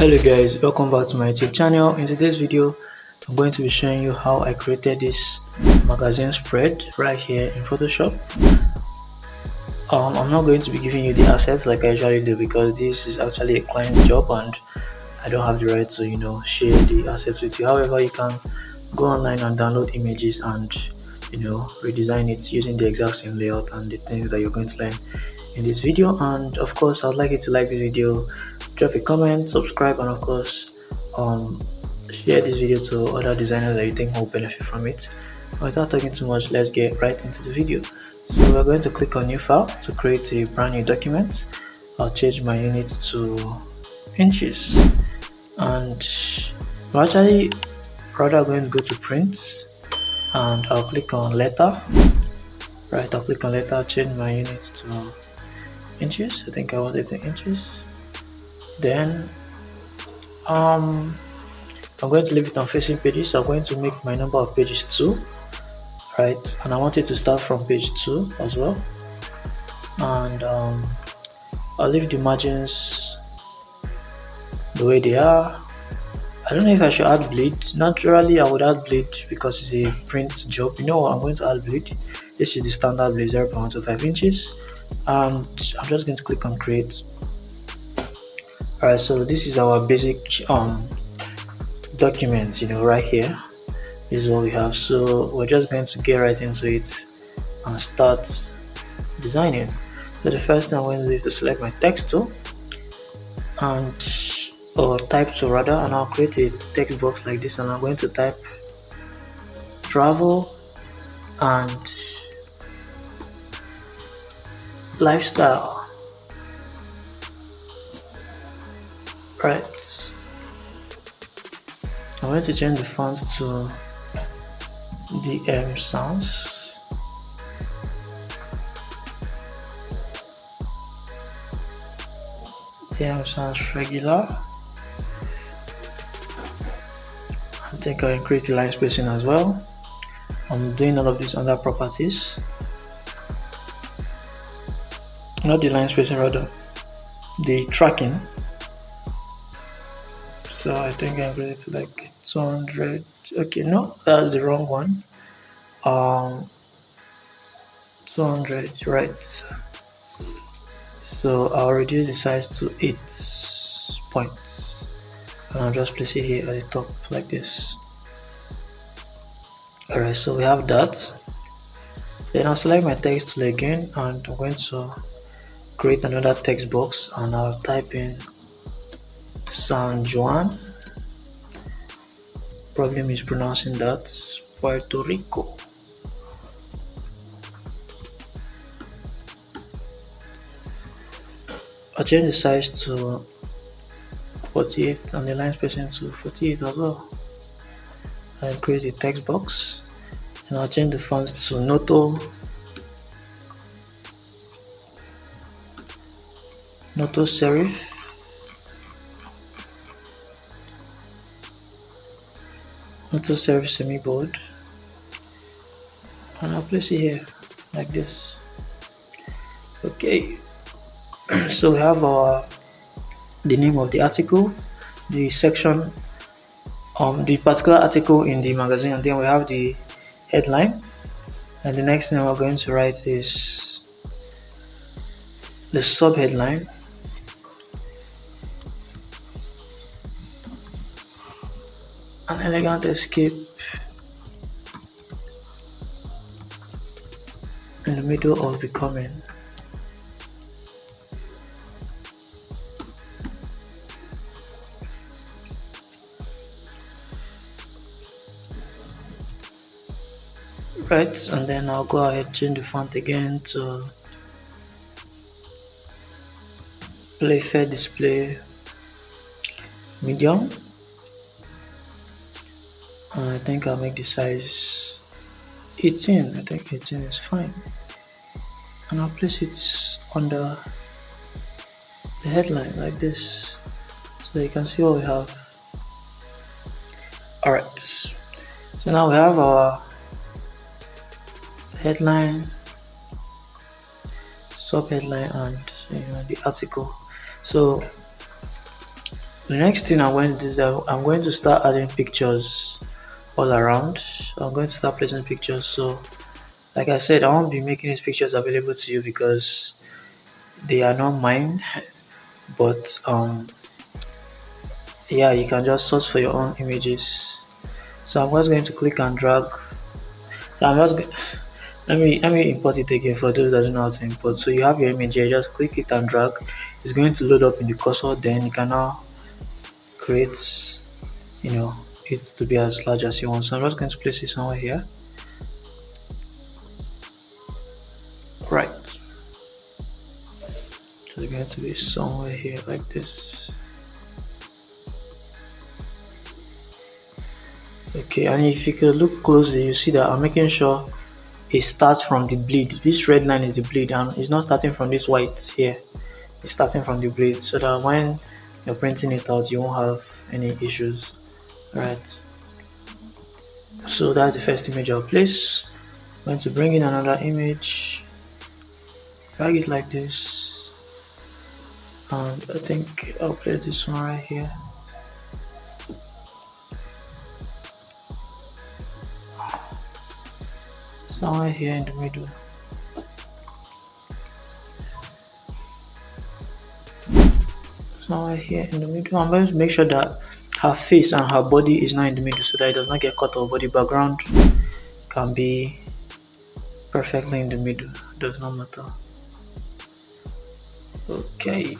Hello guys, welcome back to my YouTube channel. In today's video I'm going to be showing you how I created this magazine spread right here in Photoshop. I'm not going to be giving you the assets like I usually do because this is actually a client's job and I don't have the right to share the assets with you. However, you can go online and download images and redesign it using the exact same layout and the things that you're going to learn in this video. And of course, I'd like you to like this video, drop a comment, subscribe, and of course share this video to other designers that you think will benefit from it. Without talking too much, let's get right into the video. So we're going to click on new file to create a brand new document. I'll change my unit to inches, and we're actually rather going to go to print, and I'll click on letter. Right, I'll click on letter, change my units to inches. I think I want it in inches. Then I'm going to leave it on facing pages. So I'm going to make my number of pages 2, right, and I want it to start from page 2 as well. And I'll leave the margins the way they are. I don't know if I should add bleed. Naturally I would add bleed because it's a print job. You know what, I'm going to add bleed. This is the standard bleed, 0.25 inches, and I'm just going to click on create. Alright, so this is our basic document, right here. This is what we have. So we're just going to get right into it and start designing. So the first thing I'm going to do is to select my text tool or type tool rather, and I'll create a text box like this, and I'm going to type travel and lifestyle. Right, I'm going to change the font to DM Sans. DM Sans regular. I think I'll increase the line spacing as well. I'm doing all of this under properties. Not the line spacing, rather the tracking. So I think I increase it to like 200. Okay, no, that's the wrong one. 200, right? So I'll reduce the size to 8 points, and I'll just place it here at the top like this. Alright, so we have that. Then I'll select my text tool again, and I'm going to create another text box, and I'll type in San Juan. Probably mispronouncing that. Puerto Rico. I'll change the size to 48 and the line spacing to 48 as well. I'll increase the text box, and I'll change the fonts to Noto Serif. Noto Serif semi-bold, and I'll place it here like this. Okay, so we have the name of the article, the section, the particular article in the magazine, and then we have the headline, and the next thing we're going to write is the sub-headline. An elegant escape in the middle of becoming. Right, and then I'll go ahead and change the font again to Playfair Display Medium. I think I'll make the size 18. I think 18 is fine, and I'll place it under the headline like this, so you can see what we have. Alright, so now we have our headline, sub-headline, and the article. So The next thing I'm going to do is I'm going to start adding pictures all around. I'm going to start placing pictures. So like I said, I won't be making these pictures available to you because they are not mine. But yeah, you can just search for your own images. So I'm just going to click and drag. So I'm just let me import it again for those that don't know how to import. So you have your image here, just click it and drag. It's going to load up in the cursor, then you can now create, it to be as large as you want. So I'm just going to place it somewhere here. Right. So it's going to be somewhere here like this. Okay, and if you could look closely, you see that I'm making sure it starts from the bleed. This red line is the bleed, and it's not starting from this white here. It's starting from the bleed, so that when you're printing it out, you won't have any issues. Right. So that's the first image I'll place. I'm going to bring in another image, drag it like this, and I think I'll place this one right here. Somewhere here in the middle. Somewhere here in the middle. I'm going to make sure that her face and her body is not in the middle so that it does not get cut off, but the background can be perfectly in the middle. Does not matter. Okay.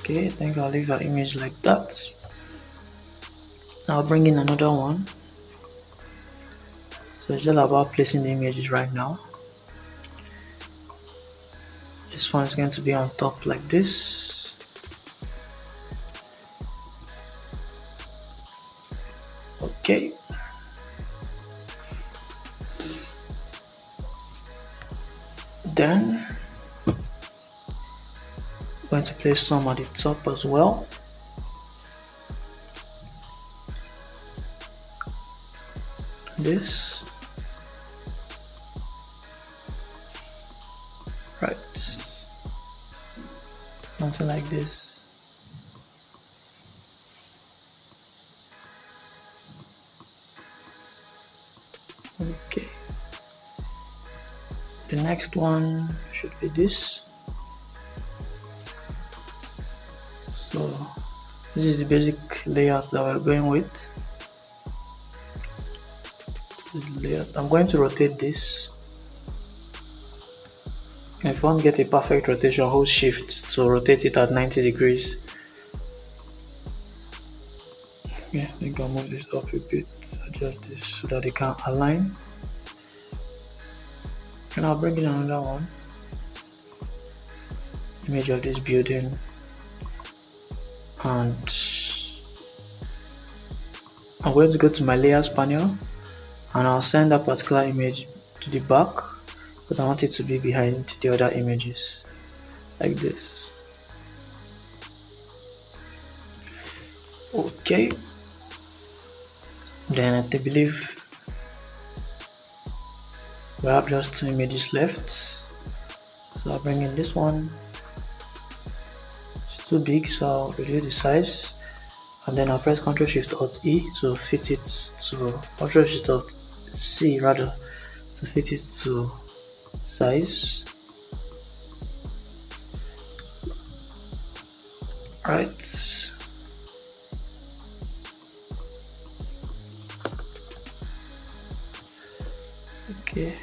Okay, I think I'll leave our image like that. Now I'll bring in another one. So it's just about placing the images right now. This one is going to be on top like this. Okay. Then I'm going to place some at the top as well. This. Right. Something like this. Okay. The next one should be this. So this is the basic layout that we're going with. This layout. I'm going to rotate this. If you want to get a perfect rotation, hold shift to rotate it at 90 degrees. Yeah, I think I'll move this up a bit, adjust this so that it can align. And I'll bring in another one. Image of this building. And I'm going to go to my layers panel and I'll send that particular image to the back because I want it to be behind the other images like this. Okay, then I believe we have just 2 images left, so I'll bring in this one. It's too big, so I'll reduce the size, and then I'll press Ctrl Shift Alt E to fit it to Ctrl Shift Alt C rather to fit it to size. Right. Okay.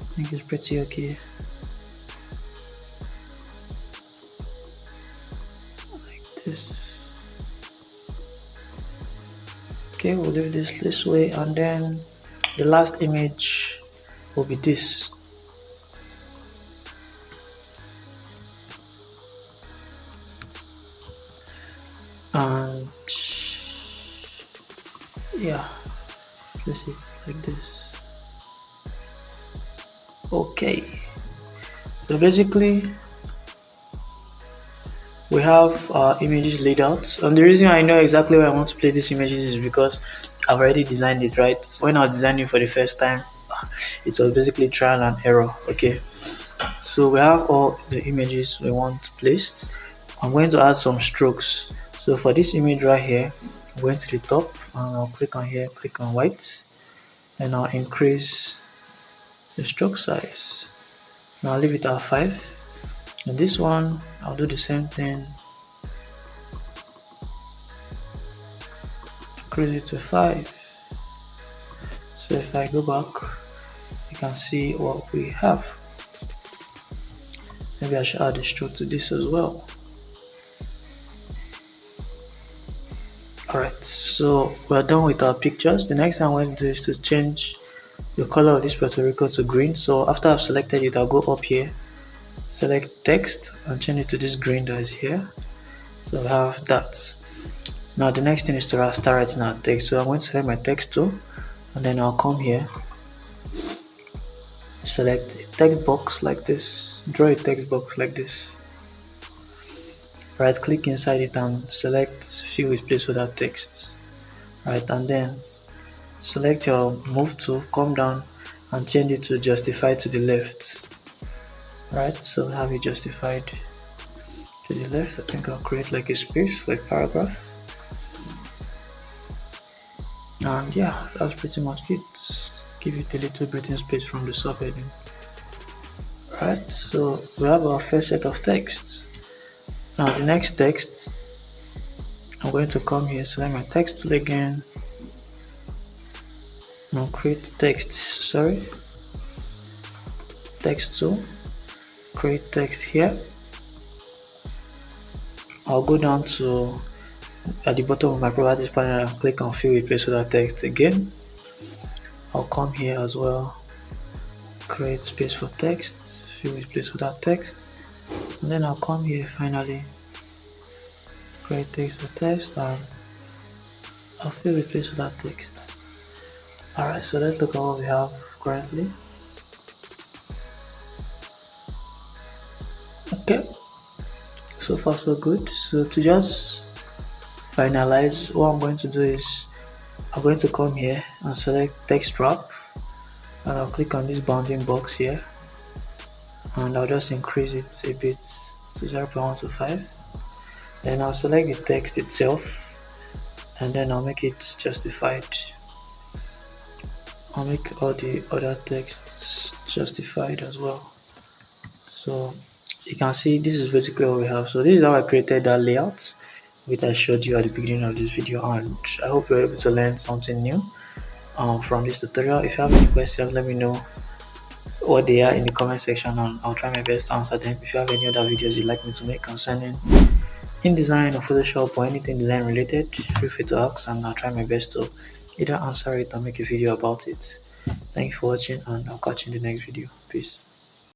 I think it's pretty okay. Like this. Okay, we'll do this way, and then the last image will be this. And yeah, place it like this. Okay, so basically we have our images laid out, and the reason I know exactly where I want to place these images is because I've already designed it. Right, when I was designing for the first time, it was basically trial and error. Okay, so we have all the images we want placed. I'm going to add some strokes. So for this image right here, I'm going to the top and I'll click on here, click on white, and I'll increase the stroke size. Now I'll leave it at 5. And this one, I'll do the same thing, increase it to 5. So if I go back, you can see what we have. Maybe I should add a stroke to this as well. Alright, so we're done with our pictures. The next thing I'm going to do is to change the color of this Puerto Rico to green. So after I've selected it, I'll go up here, select text, and change it to this green that is here. So I have that. Now the next thing is to start writing our text. So I'm going to select my text tool, and then I'll come here, select a text box like this, draw a text box like this. Right click inside it and select fill with placeholder text. Right, and then select your move tool, come down and change it to justify to the left. Right, so have it justified to the left. I think I'll create like a space for a paragraph. And yeah, that's pretty much it. Give it a little breathing space from the subheading. Right, so we have our first set of text. Now the next text, I'm going to come here, select my text tool again. Now create text, text tool, create text here. I'll go down to at the bottom of my properties panel and click on fill with placeholder text again. I'll come here as well, create space for text, fill with placeholder text, and then I'll come here finally, create text for text, and I'll fill with placeholder text. Alright, so let's look at what we have currently. Okay, so far so good. So to just finalize, what I'm going to do is I'm going to come here and select text wrap, and I'll click on this bounding box here, and I'll just increase it a bit to 0.125. Then I'll select the text itself, and then I'll make it justified. I'll make all the other texts justified as well. So you can see this is basically what we have. So this is how I created that layout which I showed you at the beginning of this video, and I hope you're able to learn something new from this tutorial. If you have any questions, let me know what they are in the comment section, and I'll try my best to answer them. If you have any other videos you'd like me to make concerning InDesign or Photoshop or anything design related, feel free to ask, and I'll try my best to either answer it or make a video about it. Thank you for watching, and I'll catch you in the next video. Peace.